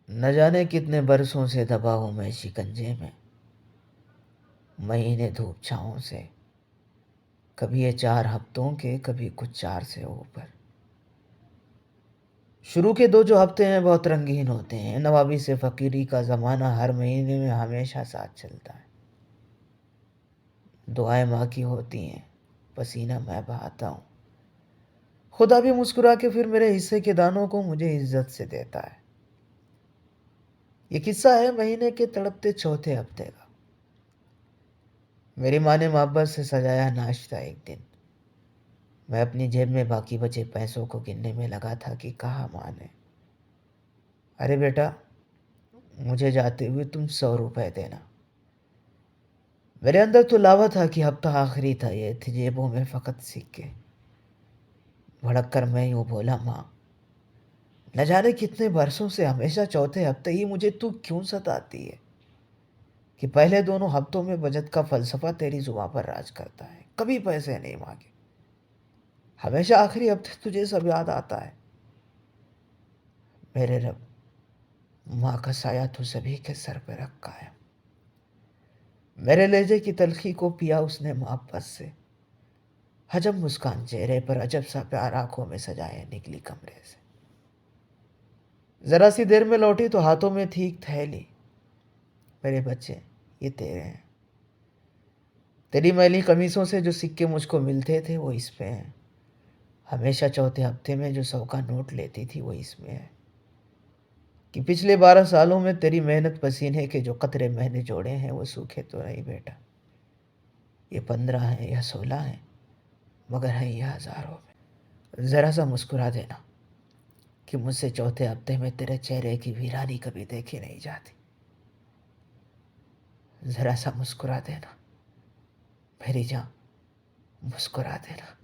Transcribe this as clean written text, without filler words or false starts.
न जाने कितने बरसों से दबा हूं मैं शिकंजे में, महीने धूप छाँव से। कभी ये 4 हफ्तों के, कभी कुछ 4 से ऊपर। शुरू के 2 जो हफ्ते हैं बहुत रंगीन होते हैं। नवाबी से फकीरी का ज़माना हर महीने में हमेशा साथ चलता है। दुआएं माँ की होती हैं, पसीना मैं बहाता हूँ। खुदा भी मुस्कुरा के फिर मेरे हिस्से के दानों को मुझे इज्जत से देता है। ये किस्सा है महीने के तड़पते चौथे हफ्ते का। मेरी माँ ने मोहब्बत से सजाया नाश्ता एक दिन। मैं अपनी जेब में बाकी बचे पैसों को गिनने में लगा था कि कहा माँ ने, अरे बेटा, मुझे जाते हुए तुम 100 रुपए देना। मेरे अंदर तो लावा था कि हफ्ता आखिरी था, ये थे जेबों में फकत सिक्के। भड़क कर मैं यूं बोला, माँ, न जाने कितने बरसों से हमेशा चौथे हफ्ते ही मुझे तू क्यों सताती है कि पहले दोनों हफ्तों में बचत का फलसफा तेरी जुबान पर राज करता है। कभी पैसे नहीं मांगे, हमेशा आखिरी हफ्ते तुझे सब याद आता है। मेरे रब, माँ का साया तो सभी के सर पे रखा है। मेरे लहजे की तलखी को पिया उसने मोहब्बत से। हजम मुस्कान चेहरे पर, अजब सा प्यार आंखों में सजाए निकली कमरे से। जरा सी देर में लौटी तो हाथों में थी एक थैली। मेरे बच्चे, ये तेरे हैं। तेरी मैली कमीजों से जो सिक्के मुझको मिलते थे वो इसमें हैं। हमेशा चौथे हफ्ते में जो 100 का नोट लेती थी वो इसमें है। कि पिछले 12 सालों में तेरी मेहनत पसीने के जो कतरे मैंने जोड़े हैं वो सूखे तो नहीं बेटा। ये 15 है या 16 है, मगर है ये हजारों में। जरा सा मुस्कुरा देना कि मुझसे चौथे हफ्ते में तेरे चेहरे की वीरानी कभी देखी नहीं जाती। जरा सा मुस्कुरा देना मेरी जान, मुस्कुरा देना।